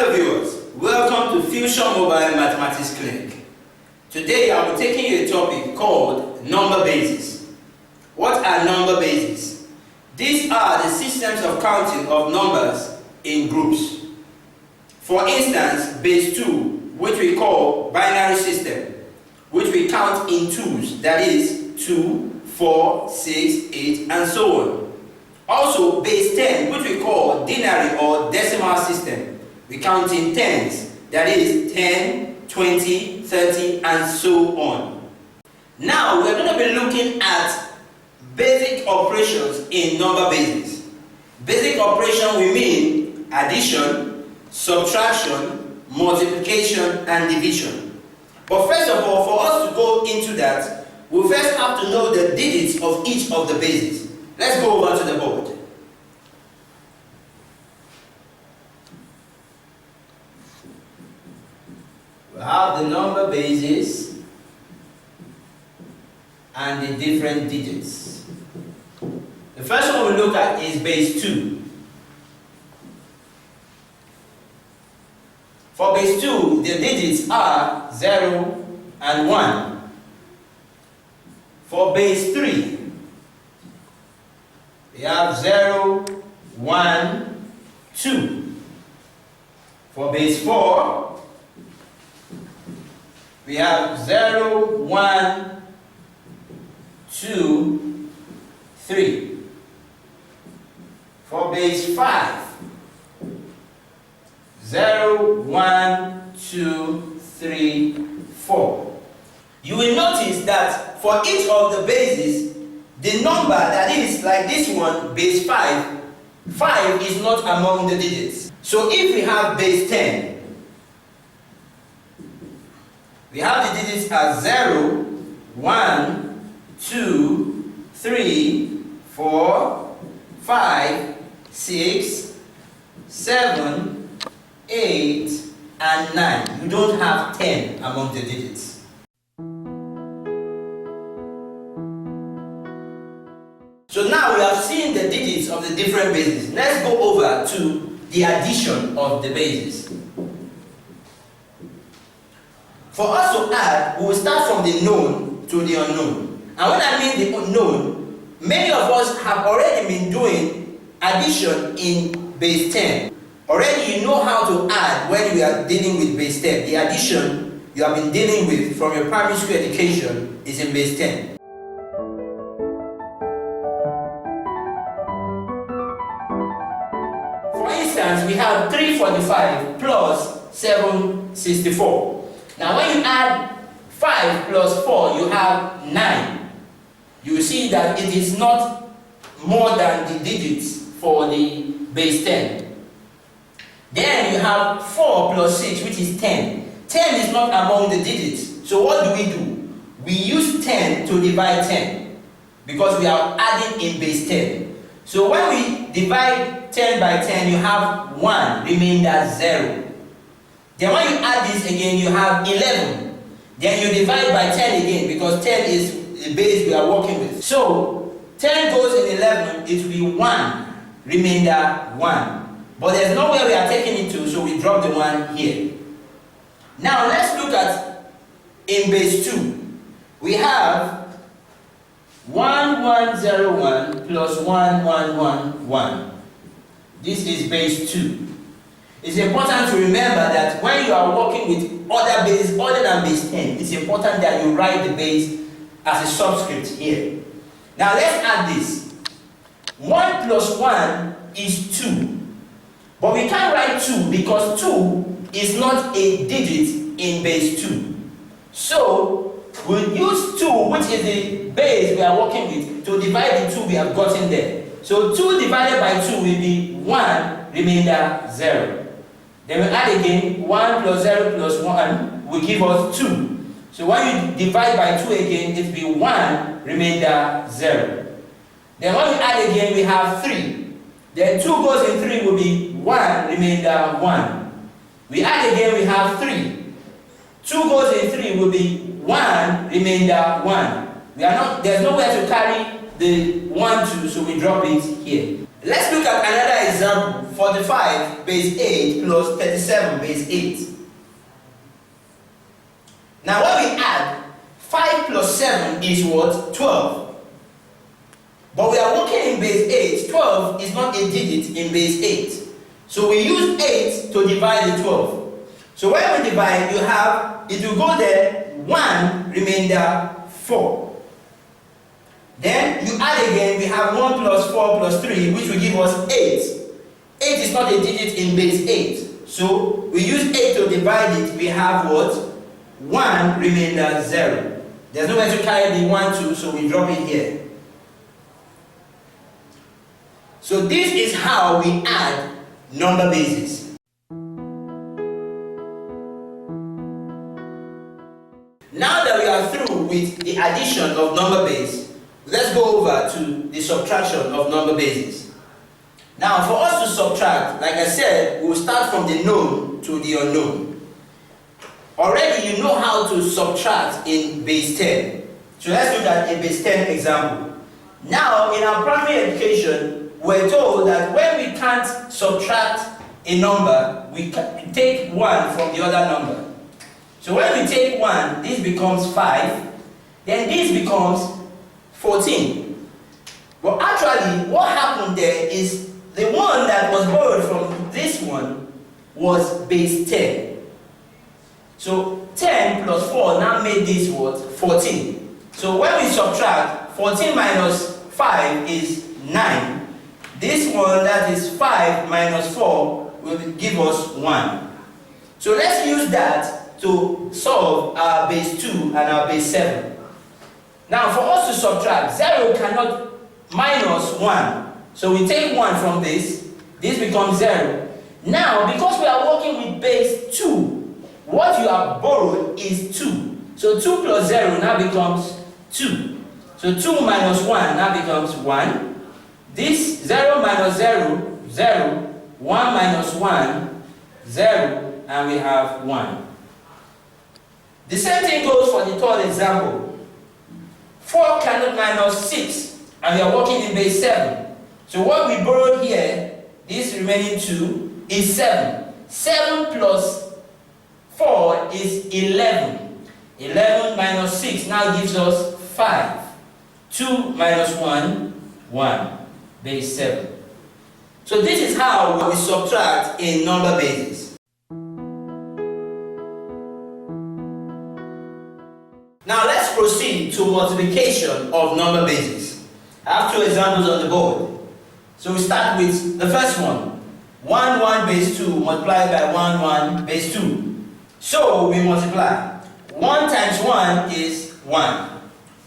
Hello viewers, welcome to Fusion Mobile Mathematics Clinic. Today I will be taking you a topic called number bases. What are number bases? These are the systems of counting of numbers in groups. For instance, base 2, which we call binary system, which we count in twos, that is 2, 4, 6, 8, and so on. Also, base 10, which we call denary or decimal system, we count in tens, that is 10, 20, 30, and so on. Now, we're going to be looking at basic operations in number bases. Basic operation, we mean addition, subtraction, multiplication, and division. But first of all, for us to go into that, we first have to know the digits of each of the bases. Let's go over to the board. We have the number bases and the different digits. The first one we look at is base 2. For base 2, the digits are 0 and 1. For base 3, we have 0, 1, 2. For base 4, we have 0, 1, 2, 3. For base 5, 0, 1, 2, 3, 4. You will notice that for each of the bases, the number that is like this one, base 5, 5 is not among the digits. So if we have base 10, we have the digits as 0, 1, 2, 3, 4, 5, 6, 7, 8, and 9. You don't have 10 among the digits. So now we have seen the digits of the different bases. Let's go over to the addition of the bases. For us to add, we will start from the known to the unknown. And when I mean the unknown, many of us have already been doing addition in base 10. Already you know how to add when we are dealing with base 10. The addition you have been dealing with from your primary school education is in base 10. For instance, we have 345 plus 764. Now when you add 5 plus 4, you have 9. You will see that it is not more than the digits for the base 10. Then you have 4 plus 6, which is 10. 10 is not among the digits. So what do? We use 10 to divide 10, because we are adding in base 10. So when we divide 10 by 10, you have 1, remainder 0. Then when you add this again, you have 11. Then you divide by 10 again, because 10 is the base we are working with. So 10 goes in 11, it will be 1, remainder 1. But there's nowhere we are taking it to, so we drop the 1 here. Now let's look at in base 2. We have 1101 plus 1111. This is base 2. It's important to remember that when you are working with other bases other than base 10, it's important that you write the base as a subscript here. Now let's add this. 1 plus 1 is 2. But we can't write 2 because 2 is not a digit in base 2. So we'll use 2, which is the base we are working with, to divide the 2 we have gotten there. So 2 divided by 2 will be 1, remainder 0. Then we add again, 1 plus 0 plus 1 will give us 2. So when you divide by 2 again, it will be 1, remainder 0. Then when we add again, we have 3. Then 2 goes in 3 will be 1, remainder 1. We add again, we have 3. 2 goes in 3 will be 1, remainder 1. There's nowhere to carry the 1, 2, so we drop it here. Let's look at another example. 45 base 8 plus 37 base 8. Now when we add, 5 plus 7 is what? 12. But we are working in base 8. 12 is not a digit in base 8. So we use 8 to divide the 12. So when we divide, you have, it will go there, 1, remainder 4. Then you add again, we have 1 plus 4 plus 3, which will give us 8. 8 is not a digit in base 8. So we use 8 to divide it, we have what? 1, remainder 0. There's no way to carry the 1, 2, so we drop it here. So this is how we add number bases. Now that we are through with the addition of number base, let's go over to the subtraction of number bases. Now for us to subtract, like I said, we'll start from the known to the unknown. Already you know how to subtract in base 10. So let's look at a base 10 example. Now in our primary education, we're told that when we can't subtract a number, we take 1 from the other number. So when we take 1, this becomes 5, then this becomes 14. But actually, what happened there is the one that was borrowed from this one was base 10. So 10 plus 4 now made this what? 14. So when we subtract, 14 minus 5 is 9. This one, that is 5 minus 4, will give us 1. So let's use that to solve our base 2 and our base 7. Now for us to subtract, 0 cannot minus 1. So we take 1 from this becomes 0. Now because we are working with base 2, what you have borrowed is 2. So 2 plus 0 now becomes 2. So 2 minus 1 now becomes 1. This 0 minus 0, 0, 1 minus 1, 0, and we have 1. The same thing goes for the third example. 4 cannot minus 6, and we are working in base 7. So what we borrowed here, this remaining 2, is 7. 7 plus 4 is 11. 11 minus 6 now gives us 5. 2 minus 1, 1. Base 7. So this is how we subtract in number bases. Now let's proceed to multiplication of number bases. I have 2 examples on the board. So we start with the first one. 1, 1 base 2 multiplied by 1, 1 base 2. So we multiply. 1 times 1 is 1.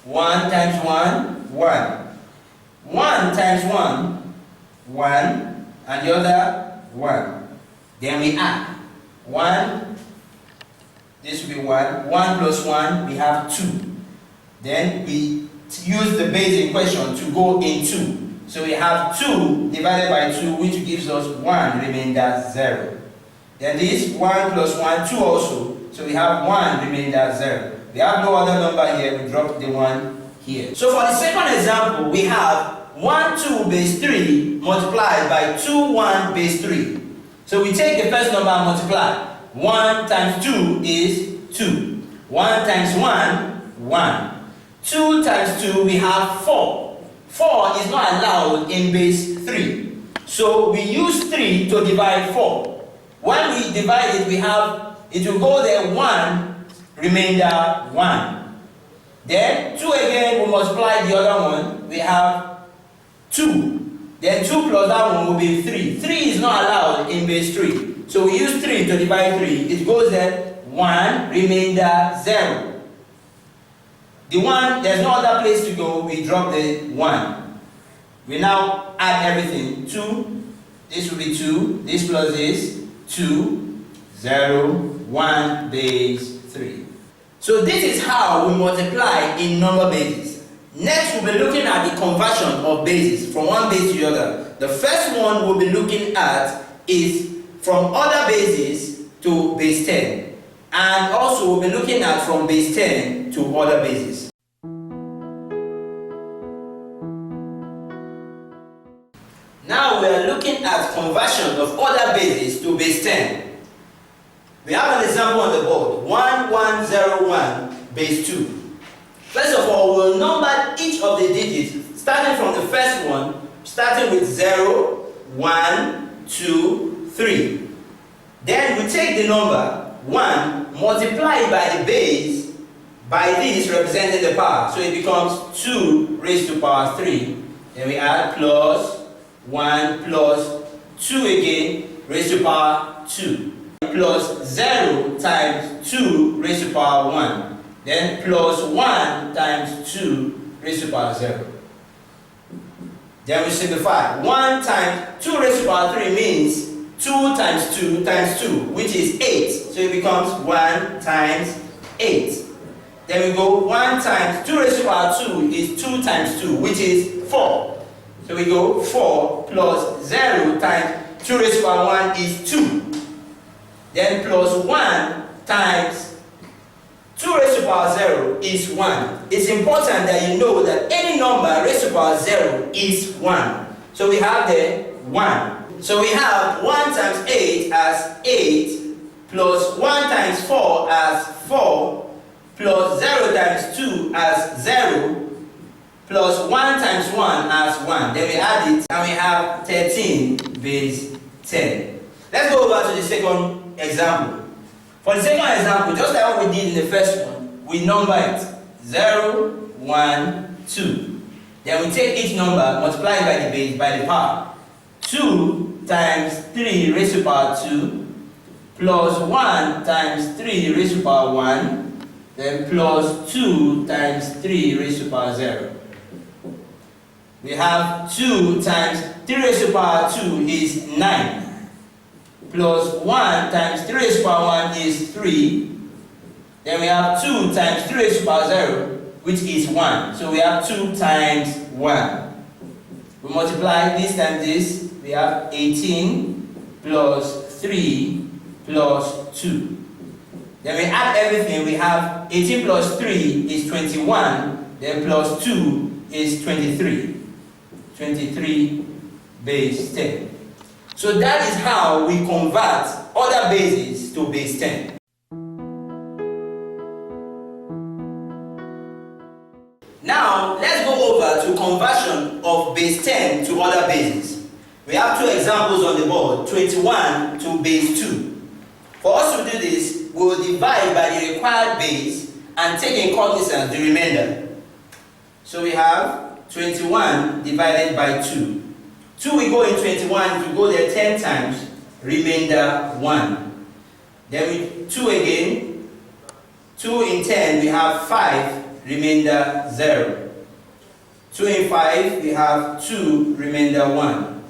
1 times 1, 1. 1 times 1, 1, and the other 1. Then we add 1, this will be 1, 1 plus 1, we have 2. Then we use the base in question to go in 2. So we have 2 divided by 2, which gives us 1, remainder 0. Then this 1 plus 1, 2 also, so we have 1, remainder 0. We have no other number here, we drop the 1 here. So for the second example, we have 1, 2 base 3 multiplied by 2, 1 base 3. So we take the first number and multiply. 1 times 2 is 2. 1 times 1, 1. 2 times 2, we have 4. 4 is not allowed in base 3. So we use 3 to divide 4. When we divide it, we have, it will go there 1, remainder 1. Then 2 again, we multiply the other one, we have 2. Then 2 plus that one will be 3. 3 is not allowed in base 3. So we use 3 to divide 3. It goes there 1, remainder 0. The 1, there's no other place to go, we drop the 1. We now add everything. 2, this will be 2, this plus this, 2, 0, 1 base 3. So this is how we multiply in number bases. Next, we'll be looking at the conversion of bases from one base to the other. The first one we'll be looking at is from other bases to base 10. And also we'll be looking at from base 10 to other bases. Now conversion of other bases to base 10. We have an example on the board, 1101 base 2. First of all, we'll number each of the digits, starting from the first one, starting with 0, 1, 2, 3. Then we take the number 1, multiply it by the base, by this representing the power. So it becomes 2 raised to power 3. Then we add plus 1 plus 2 again raised to power 2. Plus 0 times 2 raised to power 1. Then plus 1 times 2 raised to power 0. Then we simplify. 1 times 2 raised to power 3 means 2 times 2 times 2, which is 8. So it becomes 1 times 8. Then we go 1 times 2 raised to power 2 is 2 times 2, which is 4. So we go 4 plus 0 times 2 raised to power 1 is 2. Then plus 1 times 2 raised to power 0 is 1. It's important that you know that any number raised to power 0 is 1. So we have the 1. So we have 1 times 8 as 8, plus 1 times 4 as 4, plus 0 times 2 as 0, plus 1 times 1 as 1. Then we add it and we have 13 base 10. Let's go over to the second example. For the second example, just like what we did in the first one, we number it 0, 1, 2. Then we take each number, multiply it by the base, by the power. 2 times 3 raised to power 2, plus 1 times 3 raised to power 1, then plus 2 times 3 raised to power 0. We have 2 times 3 raised to power 2 is 9. Plus 1 times 3 raised to power 1 is 3. Then we have 2 times 3 raised to power 0, which is 1. So we have 2 times 1. We multiply this times this. We have 18 plus 3 plus 2. Then we add everything. We have 18 plus 3 is 21. Then plus 2 is 23. 23 base 10. So that is how we convert other bases to base 10. Now, let's go over to conversion of base 10 to other bases. We have two examples on the board, 21 to base 2. For us to do this, we will divide by the required base and take in cognizance the remainder. So we have 21 divided by 2. 2 we go in 21, if we go there 10 times, remainder 1. Then we 2 again, 2 in 10 we have 5, remainder 0. 2 in 5 we have 2, remainder 1.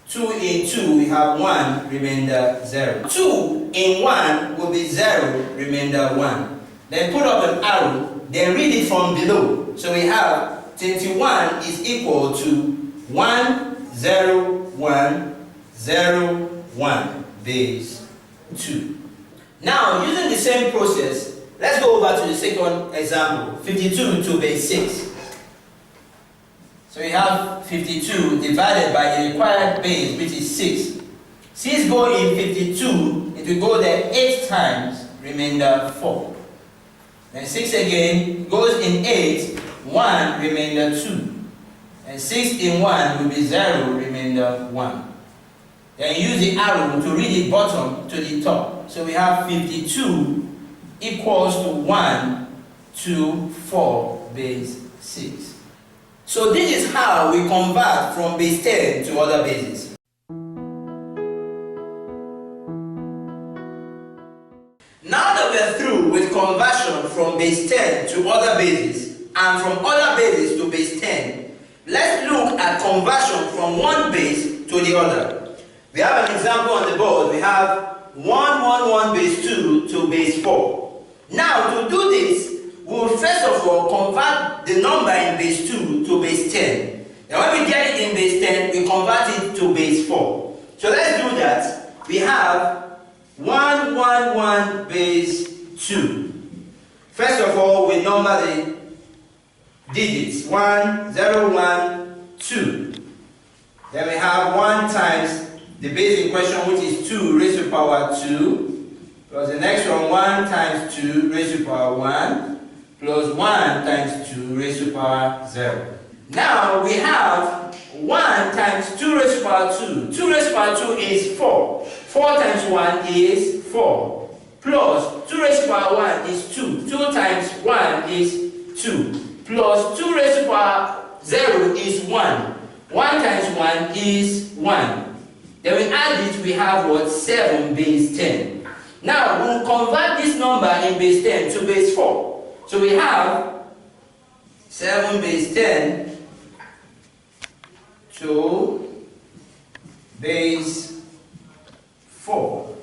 2 in 2 we have 1, remainder 0. 2 in 1 will be 0, remainder 1. Then put up an arrow, then read it from below. So we have 21 is equal to 1, 0, 1, 0, 1, base 2. Now, using the same process, let's go over to the second example, 52 to base 6. So we have 52 divided by the required base, which is 6. 6 go in 52, it will go there 8 times, remainder 4. Then 6 again goes in 8, 1, remainder 2. And 6 in 1 will be 0, remainder 1. Then use the arrow to read it bottom to the top. So we have 52 equals to 1, 2, 4, base 6. So this is how we convert from base 10 to other bases. Now that we are through with conversion from base 10 to other bases and from other bases to base 10, let's look at conversion from one base to the other. We have an example on the board. We have 111 base 2 to base 4. Now to do this, we will first of all convert the number in base 2 to base 10. And when we get it in base 10, we convert it to base 4. So let's do that. We have 111 base 2. First of all, we number the digits 1, 0, 1, 2. Then we have 1 times the base in question, which is 2 raised to the power 2, plus the next one, 1 times 2 raised to the power 1, plus 1 times 2 raised to the power 0. Now we have 1 times 2 raised to the power 2. 2 raised to the power 2 is 4. 4 times 1 is 4. Plus 2 raised to the power 1 is 2. 2 times 1 is 2. Plus 2 raised to the power 0 is 1. 1 times 1 is 1. Then we add it, we have what? 7 base 10. Now we'll convert this number in base 10 to base 4. So we have 7 base 10 to base 4.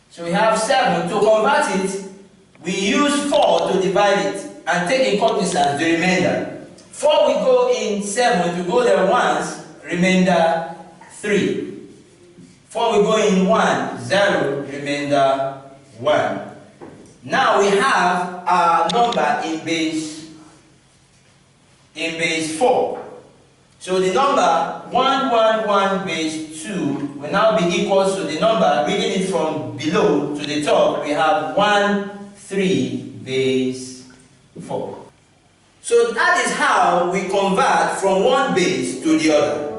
So we have 7. To convert it, we use 4 to divide it and take in cognizance the remainder. 4 we go in 7, we go there once, remainder 3. 4 we go in 1, 0, remainder 1. Now we have our number in base 4. So the number 111 base 2 will now be equal to the number, reading it from below to the top, we have 13 base 4. So that is how we convert from one base to the other.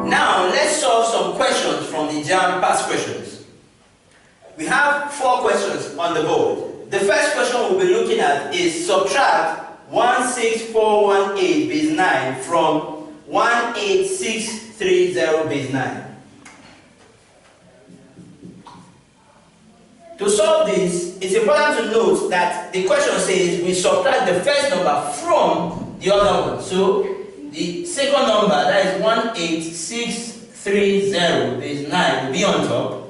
Now let's solve some questions from the JAMB past questions. We have 4 questions on the board. The first question we'll be looking at is subtract 16418 base 9 from 18630 base 9. To solve this, it's important to note that the question says we subtract the first number from the other one. So the second number, that is 18630 base 9, will be on top.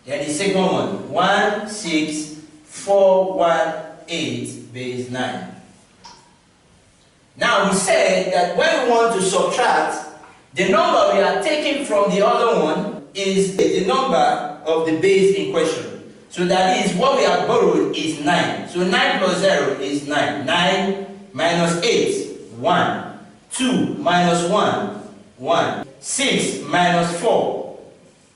Then the second one, 16418 base 9. Now we said that when we want to subtract, the number we are taking from the other one is the number of the base in question. So that is, what we have borrowed is 9. So 9 plus 0 is 9. 9 minus 8, 1. 2 minus 1, 1. 6 minus 4,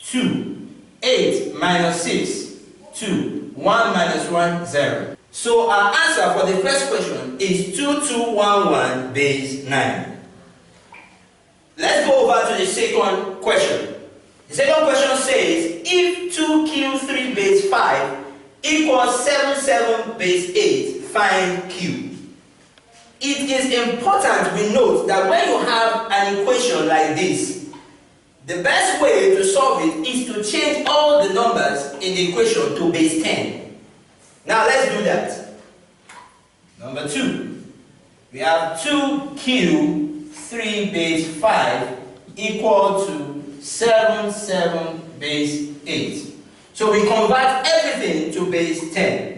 2. 8 minus 6, 2. 1 minus 1, 0. So our answer for the first question is 2211 base 9. Let's go over to the second question. The second question says, if 2q3 base 5 equals 77 base 8, find q. It is important we note that when you have an equation like this, the best way to solve it is to change all the numbers in the equation to base 10. Now let's do that. Number 2, we have 2q3 base 5 equal to 77 base 8. So we convert everything to base 10.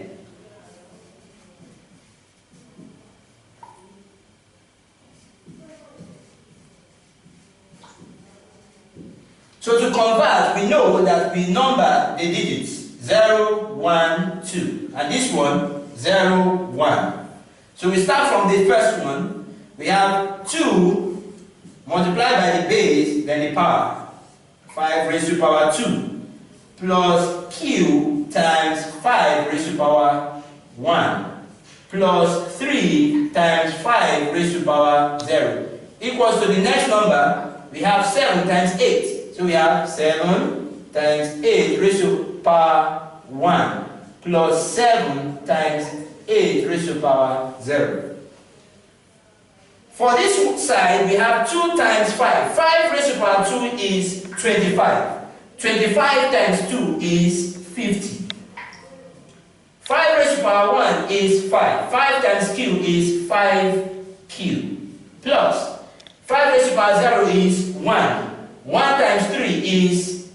So to convert, we know that we number the digits 0, 1, 2, and this one 0, 1. So we start from the first one. We have 2 multiplied by the base, then the power. 5 raised to the power 2 plus q times 5 raised to the power 1 plus 3 times 5 raised to the power 0 equals to the next number. We have 7 times 8. So we have 7 times 8 raised to the power 1 plus 7 times 8 raised to the power 0. For this side, we have 2 times 5. 5 raised to the power 2 is 25. 25 times 2 is 50. 5 raised to the power 1 is 5. 5 times q is 5q. Plus 5 raised to the power 0 is 1. 1 times 3 is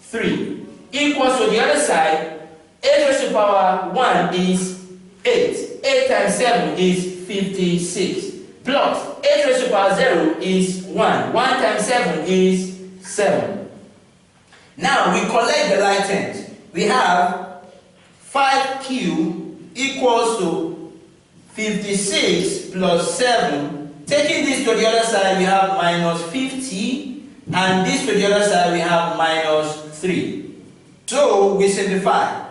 3. Equals to the other side, 8 raised to the power 1 is 8. 8 times 7 is 56. Plus 8 raised to the power 0 is 1. 1 times 7 is 7. Now we collect the like terms. We have 5q equals to 56 plus 7. Taking this to the other side, we have minus 50, and this to the other side, we have minus 3. So we simplify.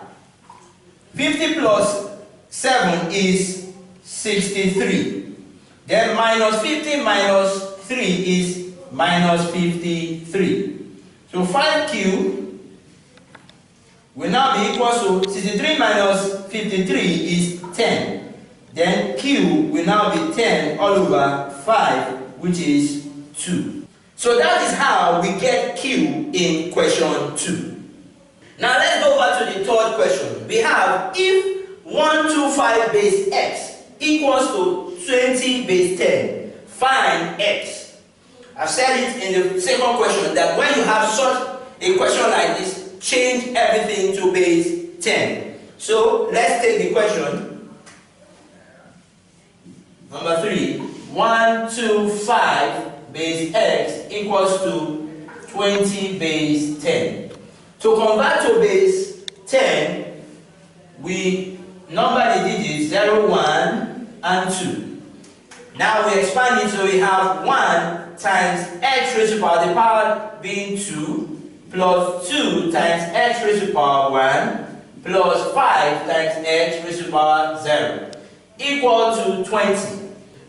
50 plus 7 is 63. Then minus 50 minus 3 is minus 53. So 5q will now be equal to 63 minus 53 is 10. Then q will now be 10 all over 5, which is 2. So that is how we get q in question 2. Now let's go back to the third question. We have if 125 base x equals to 20 base 10, find x. I've said it in the second question that when you have such a question like this, change everything to base 10. So let's take the question. Number 3, 125 base x equals to 20 base 10. To convert to base 10, we number the digits 0, 1, and 2. Now we expand it so we have 1 times x raised to power, the power being 2, plus 2 times x raised to power 1, plus 5 times x raised to power 0, equal to 20.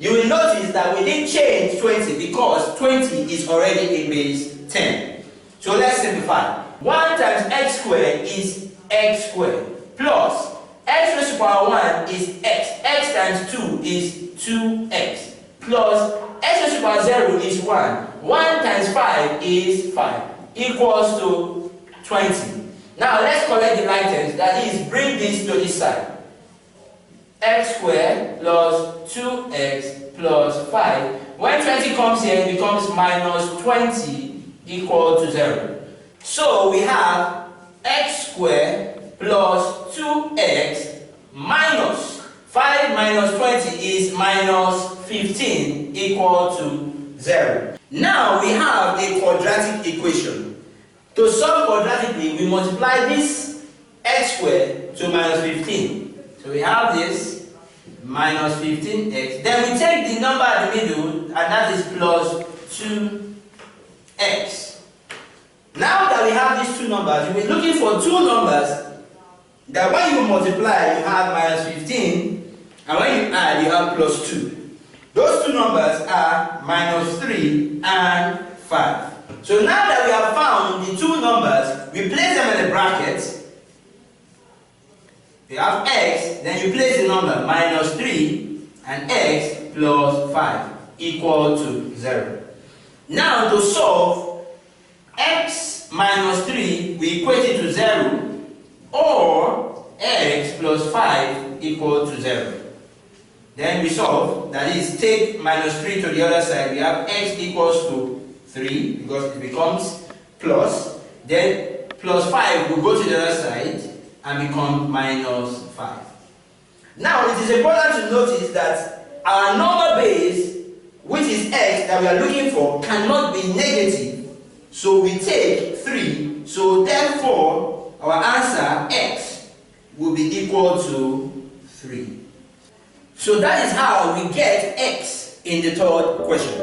You will notice that we didn't change 20 because 20 is already in base 10. So let's simplify. 1 times x squared is x squared, plus x raised to power 1 is x. X times 2 is 2x, plus x raised to power 0 is 1. 1 times 5 is 5, equals to 20. Now let's collect the like terms, that is, bring this to this side. X squared plus 2x plus 5. When 20 comes here, it becomes minus 20 equal to 0. So we have x squared plus 2x minus 5 minus 20 is minus 15 equal to 0. Now we have a quadratic equation. To solve quadratically, we multiply this x squared to minus 15. So we have this minus 15x. Then we take the number at the middle, and that is plus 2x. Now that we have these two numbers, we'll be looking for two numbers that when you multiply, you have minus 15, and when you add, you have plus 2. Those two numbers are minus 3 and 5. So now that we have found the two numbers, we place them in the brackets. You have x, then you place the number minus 3 and x plus 5 equal to 0. Now to solve, x minus 3 we equate it to 0, or x plus 5 equal to 0. Then we solve, that is, take minus 3 to the other side. We have x equals to 3 because it becomes plus. Then plus 5 will go to the other side and become minus 5. Now it is important to notice that our number base, which is x that we are looking for, cannot be negative. So we take 3. So therefore our answer x will be equal to 3. So that is how we get x in the third question.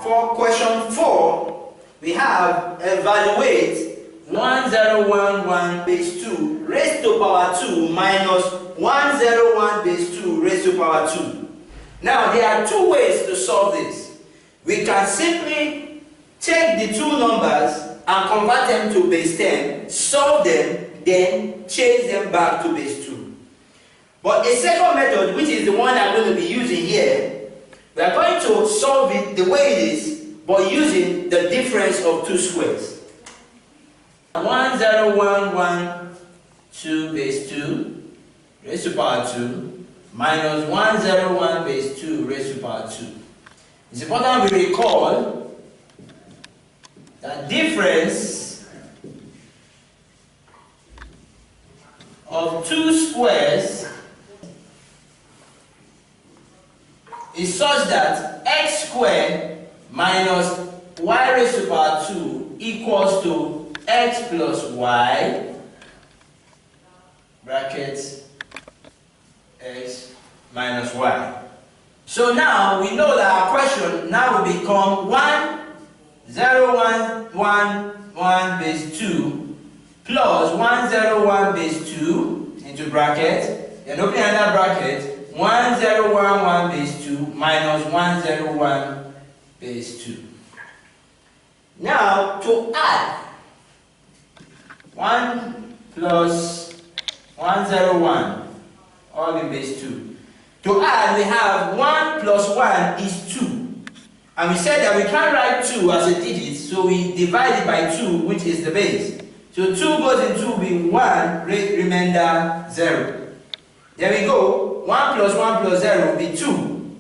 For question 4, we have evaluate 1011 base 2 raised to power 2 minus 101 base 2 raised to power 2. Now there are two ways to solve this. We can simply take the two numbers and convert them to base 10, solve them, then change them back to base 2. But a second method, which is the one I'm going to be using here, we are going to solve it the way it is, but using the difference of two squares. 1012 base 2 raised to power 2 minus 101 base 2 raised to power 2. It's important we recall the difference of two squares is such that x squared minus y raised to power 2 equals to x plus y, bracket x minus y. So now we know that our question now will become 1, 0, 1, 1, 1 base 2 plus 1, 0, 1 base 2 into bracket, then opening another bracket, 1, 0, 1, 1 base 2 minus 1, 0, 1 base 2. Now to add 1 plus 1, 0, 1 all in base 2. To add, we have 1 plus 1 is 2. And we said that we can't write 2 as a digit, so we divide it by 2, which is the base. So 2 goes in 2 will be 1, remainder 0. There we go. 1 plus 0 will be 2.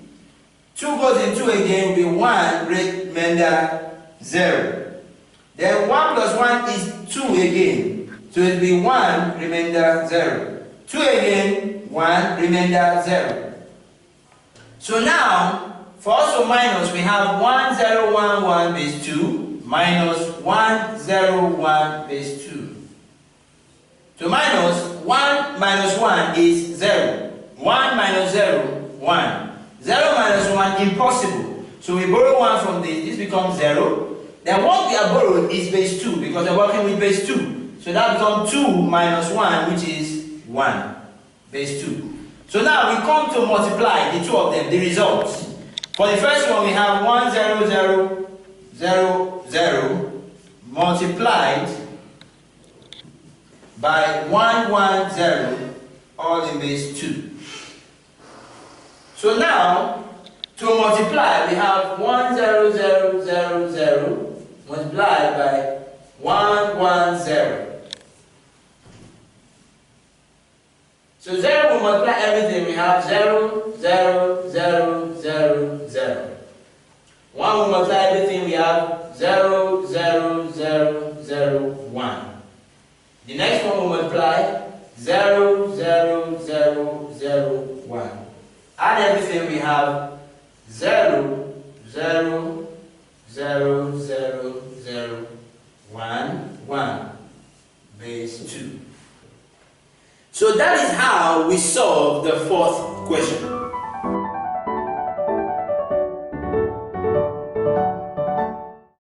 2 goes in 2 again will be 1, remainder 0. Then 1 plus 1 is 2 again. So it will be 1, remainder 0. 2 again, 1, remainder 0. So now, for us to minus, we have 1, 0, 1, 1 base 2 minus 1, 0, 1 base 2. To minus, 1 minus 1 is 0. 1 minus 0, 1. 0 minus 1, impossible. So we borrow 1 from this becomes 0. Then what we have borrowed is base 2 because we're working with base 2. So that becomes 2 minus 1, which is 1, base 2. So now we come to multiply the two of them, the results. For the first one, we have 1, 0, 0, 0, 0 multiplied by 1, 1, 0, all in base 2. So now, to multiply, we have 1, 0, 0, 0, 0 multiplied by 1, 1, 0. So 0 will multiply everything. We have 0, 0, 0, 0, 0. 1 will multiply everything. We have 0, 0, 0, 0, 1. The next one will multiply 0, 0, 0, 0, 1. Add everything. We have 0, 0, 0, 0, 0, 1, 1, base 2. So that is how we solve the fourth question.